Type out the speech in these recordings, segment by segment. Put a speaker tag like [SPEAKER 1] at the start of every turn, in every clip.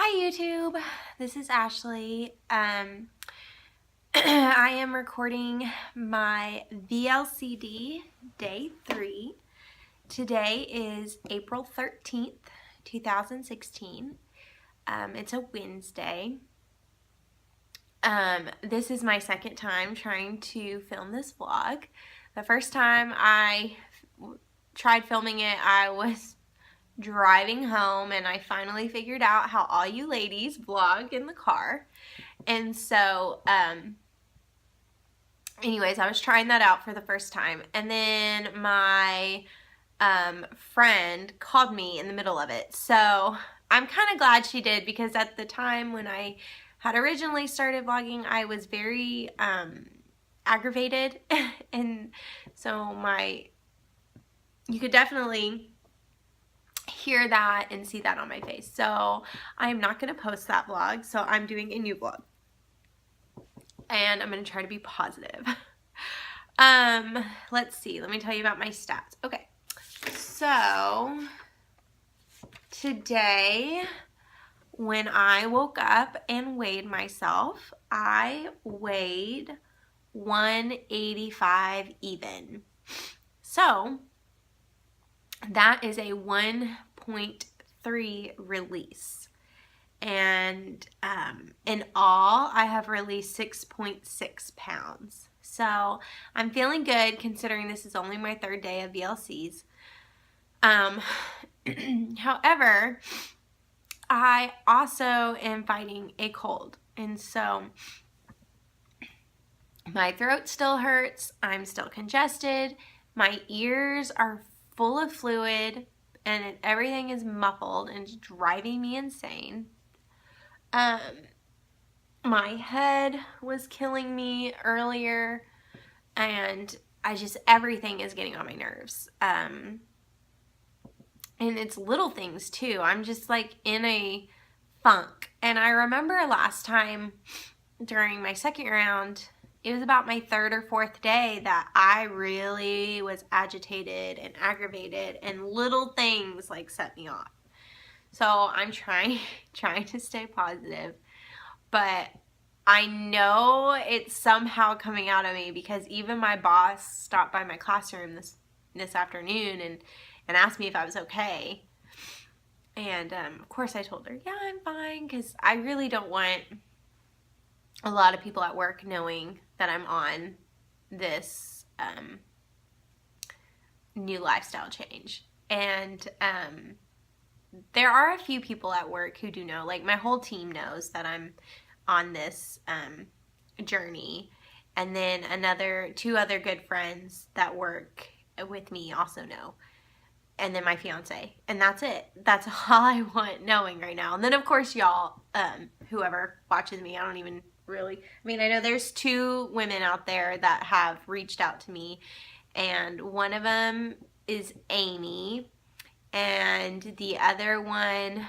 [SPEAKER 1] Hi YouTube, this is Ashley. I am recording my VLCD day 3. Today is April 13th, 2016. It's a Wednesday. This is my second time trying to film this vlog. The first time I tried filming it, I was driving home and I finally figured out how all you ladies vlog in the car. And so, anyways, I was trying that out for the first time. And then my friend called me in the middle of it. So I'm kind of glad she did, because at the time when I had originally started vlogging, I was very aggravated. And so you could definitely hear that and see that on my face. So I am not going to post that vlog. So I'm doing a new vlog. And I'm going to try to be positive. Let's see. Let me tell you about my stats. Okay. So today, when I woke up and weighed myself, I weighed 185 even. So that is a 1.3 release. And in all, I have released 6.6 pounds. So I'm feeling good considering this is only my third day of VLCs. However, I also am fighting a cold. And so my throat still hurts. I'm still congested. My ears are full of fluid and everything is muffled and it's driving me insane. My head was killing me earlier, and everything is getting on my nerves. And it's little things too. I'm just like in a funk. And I remember last time during my second round, it was about my third or fourth day that I really was agitated and aggravated, and little things like set me off. So I'm trying to stay positive, but I know it's somehow coming out of me, because even my boss stopped by my classroom this afternoon and asked me if I was okay. And of course I told her, yeah, I'm fine, because I really don't want a lot of people at work knowing that I'm on this new lifestyle change. And there are a few people at work who do know. Like, my whole team knows that I'm on this journey. And then two other good friends that work with me also know. And then my fiance. And that's it. That's all I want knowing right now. And then, of course, y'all, whoever watches me, I don't even really, I know there's 2 women out there that have reached out to me. And one of them is Amy. And the other one,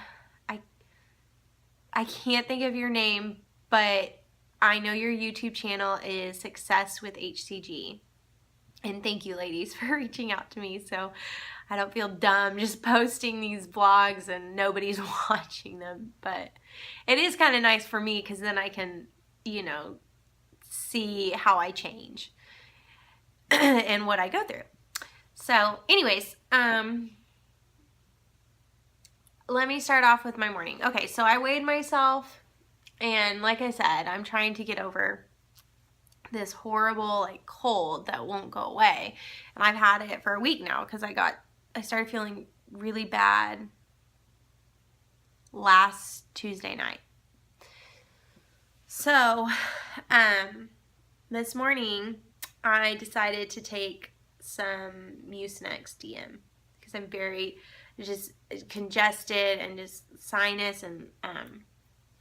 [SPEAKER 1] I can't think of your name, but I know your YouTube channel is Success with HCG. And thank you, ladies, for reaching out to me, so I don't feel dumb just posting these vlogs and nobody's watching them. But it is kind of nice for me, because then I can, see how I change and what I go through. So anyways, let me start off with my morning. Okay, so I weighed myself, and like I said, I'm trying to get over this horrible cold that won't go away. And I've had it for a week now, because I started feeling really bad last Tuesday night. So this morning I decided to take some Mucinex DM, because I'm very just congested, and just sinus and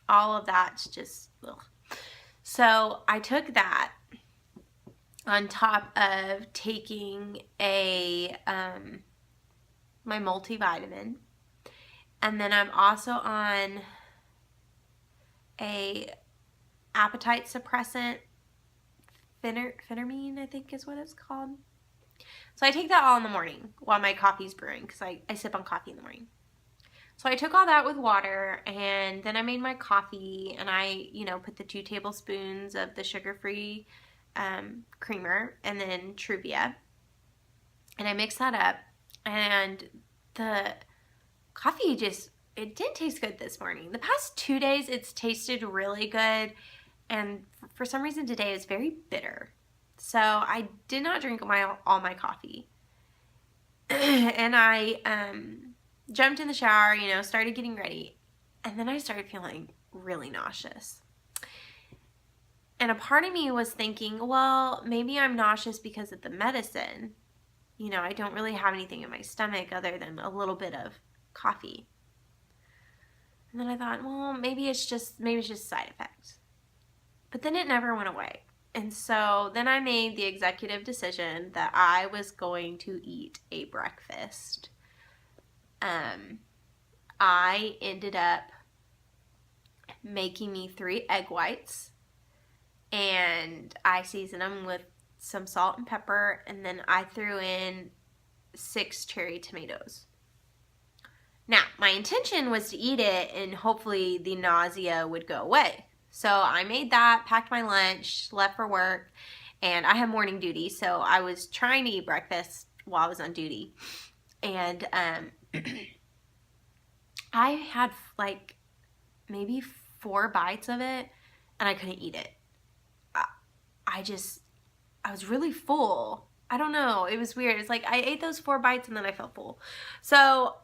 [SPEAKER 1] all of that's just ugh. So I took that on top of taking a my multivitamin, and then I'm also on a appetite suppressant, phentermine, I think is what it's called. So I take that all in the morning while my coffee's brewing, because I sip on coffee in the morning. So I took all that with water, and then I made my coffee, and I, put the 2 tablespoons of the sugar-free creamer and then Truvia, and I mixed that up, and the coffee it didn't taste good this morning. The past 2 days, it's tasted really good, and for some reason today it's very bitter. So I did not drink all my coffee. And I jumped in the shower, started getting ready, and then I started feeling really nauseous. And a part of me was thinking, well, maybe I'm nauseous because of the medicine. I don't really have anything in my stomach other than a little bit of coffee. And then I thought, well, maybe it's just side effects. But then it never went away. And so then I made the executive decision that I was going to eat a breakfast. I ended up making me 3 egg whites, and I seasoned them with some salt and pepper, and then I threw in 6 cherry tomatoes. Now, my intention was to eat it and hopefully the nausea would go away. So I made that, packed my lunch, left for work, and I had morning duty, so I was trying to eat breakfast while I was on duty. And I had like maybe 4 bites of it, and I couldn't eat it. I was really full. I don't know. It was weird. It's like I ate those 4 bites and then I felt full. So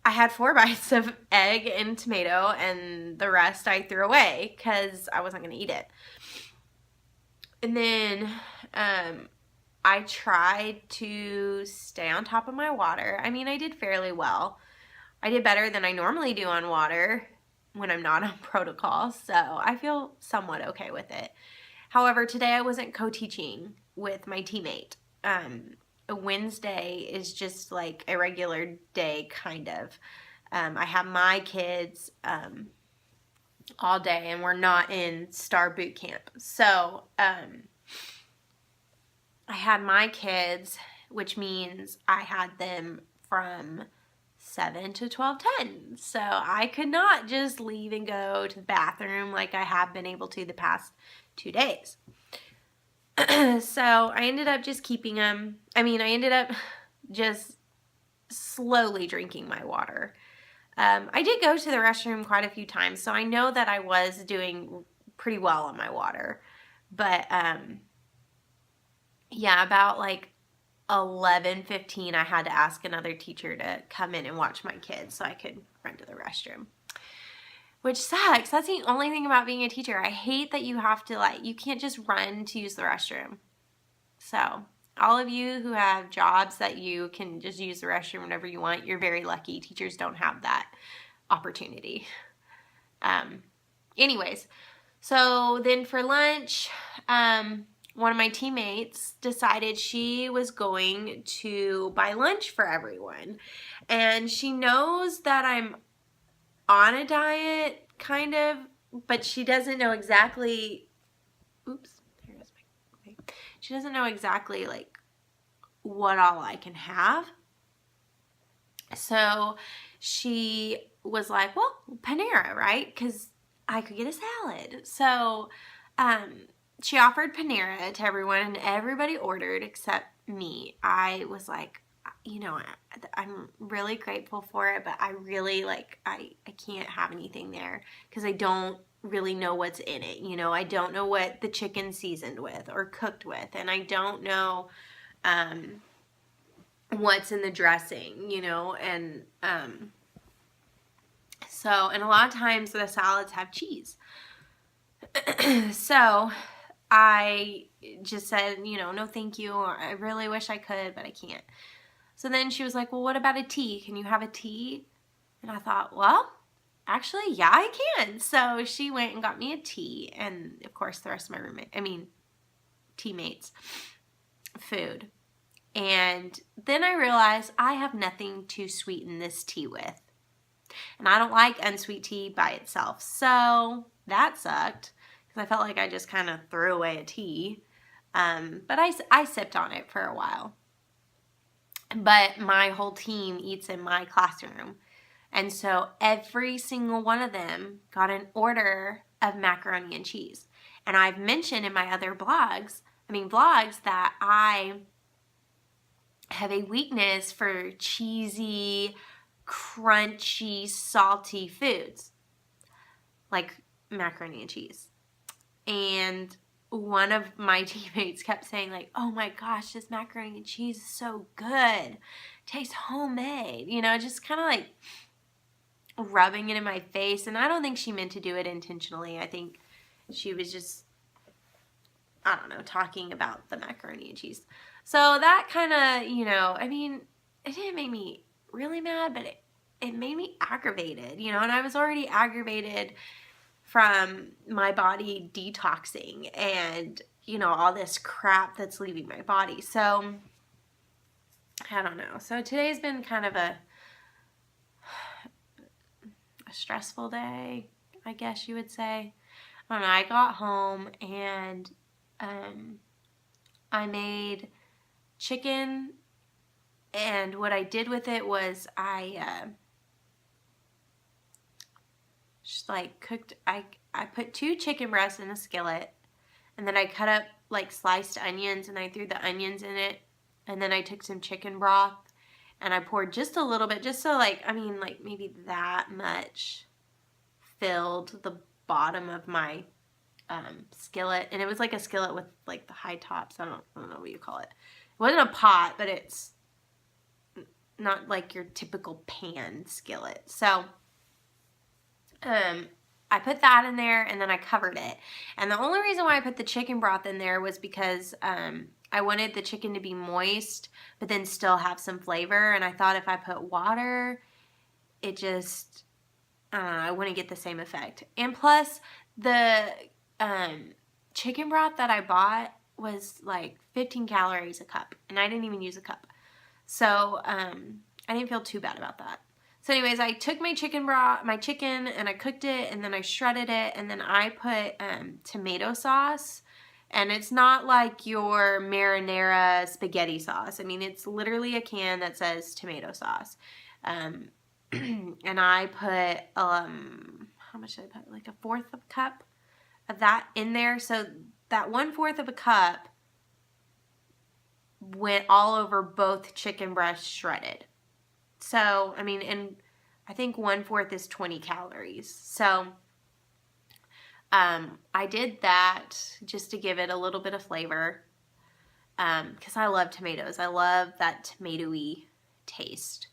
[SPEAKER 1] I had 4 bites of egg and tomato, and the rest I threw away because I wasn't going to eat it. And then I tried to stay on top of my water. I mean, I did fairly well. I did better than I normally do on water when I'm not on protocol, so I feel somewhat okay with it. However, today I wasn't co-teaching with my teammate. A Wednesday is just like a regular day, kind of. I have my kids all day, and we're not in STAR boot camp. So I had my kids, which means I had them from 7 to 12:10. So I could not just leave and go to the bathroom like I have been able to the past 2 days. So I ended up just keeping them. I ended up just slowly drinking my water. I did go to the restroom quite a few times, so I know that I was doing pretty well on my water. But yeah, about like 11:15, I had to ask another teacher to come in and watch my kids so I could run to the restroom. Which sucks. That's the only thing about being a teacher. I hate that you have to, you can't just run to use the restroom. So, all of you who have jobs that you can just use the restroom whenever you want, you're very lucky. Teachers don't have that opportunity. Anyways, so then for lunch, one of my teammates decided she was going to buy lunch for everyone. And she knows that I'm on a diet, kind of, but she doesn't know exactly, she doesn't know exactly, what all I can have. So she was like, well, Panera, right? Because I could get a salad. So she offered Panera to everyone, and everybody ordered except me. I was like, I'm really grateful for it, but I really, I can't have anything there because I don't really know what's in it. I don't know what the chicken's seasoned with or cooked with, and I don't know what's in the dressing, and and a lot of times the salads have cheese. So I just said, no thank you, or I really wish I could, but I can't. So then she was like, well, what about a tea? Can you have a tea? And I thought, well, actually, yeah, I can. So she went and got me a tea, and of course the rest of my teammates, food. And then I realized I have nothing to sweeten this tea with. And I don't like unsweet tea by itself. So that sucked because I felt like I just kind of threw away a tea. But I sipped on it for a while. but my whole team eats in my classroom. And so every single one of them got an order of macaroni and cheese. And I've mentioned in my other vlogs, that I have a weakness for cheesy, crunchy, salty foods, like macaroni and cheese. And one of my teammates kept saying, like, oh my gosh, this macaroni and cheese is so good. Tastes homemade. You know, just kind of like rubbing it in my face. And I don't think she meant to do it intentionally. I think she was just, I don't know, talking about the macaroni and cheese. So that kind of, you know, I mean, it didn't make me really mad, but it made me aggravated, you know, and I was already aggravated from my body detoxing and, you know, all this crap that's leaving my body. So, I don't know. So today's been kind of a stressful day, I guess you would say. I don't know. I got home and I made chicken, and what I did with it was I just like cooked, I put 2 chicken breasts in a skillet, and then I cut up like sliced onions and I threw the onions in it, and then I took some chicken broth and I poured just a little bit, just so like, I mean, like maybe that much filled the bottom of my skillet. And it was like a skillet with like the high tops. I don't know what you call it. It wasn't a pot, but it's not like your typical pan skillet. So I put that in there and then I covered it. And the only reason why I put the chicken broth in there was because I wanted the chicken to be moist, but then still have some flavor. And I thought if I put water, it just, I don't know, I wouldn't get the same effect. And plus, the chicken broth that I bought was like 15 calories a cup, and I didn't even use a cup. So I didn't feel too bad about that. So anyways, I took my chicken, and I cooked it, and then I shredded it, and then I put tomato sauce. And it's not like your marinara spaghetti sauce. I mean, it's literally a can that says tomato sauce. And I put, how much did I put? Like 1/4 of a cup of that in there. So that 1/4 of a cup went all over both chicken breasts shredded. So, I mean, and I think 1/4 is 20 calories. So, I did that just to give it a little bit of flavor, because I love tomatoes. I love that tomatoey taste.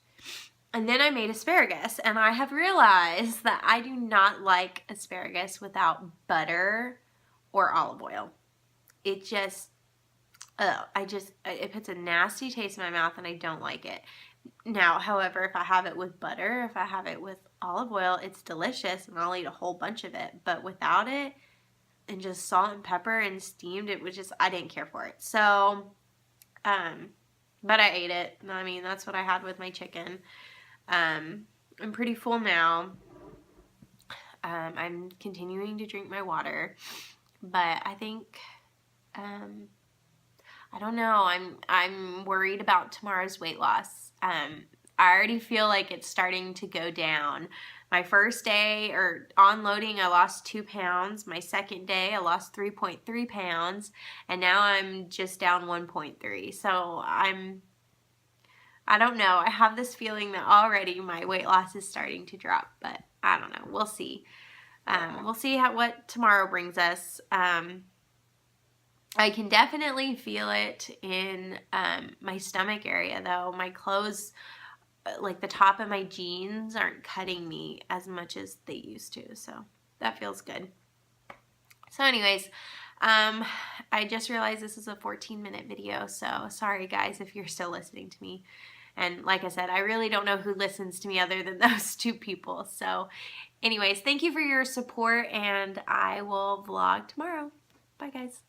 [SPEAKER 1] And then I made asparagus, and I have realized that I do not like asparagus without butter or olive oil. It just, it puts a nasty taste in my mouth, and I don't like it. Now, however, if I have it with butter, if I have it with olive oil, it's delicious, and I'll eat a whole bunch of it. But without it, and just salt and pepper and steamed, it was just, I didn't care for it. So, but I ate it. I mean, that's what I had with my chicken. I'm pretty full now. I'm continuing to drink my water, but I think, I don't know, I'm worried about tomorrow's weight loss. I already feel like it's starting to go down. My first day, or on loading, I lost 2 pounds. My second day, I lost 3.3 pounds, and now I'm just down 1.3. So I don't know. I have this feeling that already my weight loss is starting to drop, but I don't know. We'll see. We'll see what tomorrow brings us. I can definitely feel it in my stomach area, though. My clothes, like the top of my jeans, aren't cutting me as much as they used to, so that feels good. So anyways, I just realized this is a 14-minute video, so sorry guys if you're still listening to me. And like I said, I really don't know who listens to me other than those 2 people. So anyways, thank you for your support, and I will vlog tomorrow. Bye guys.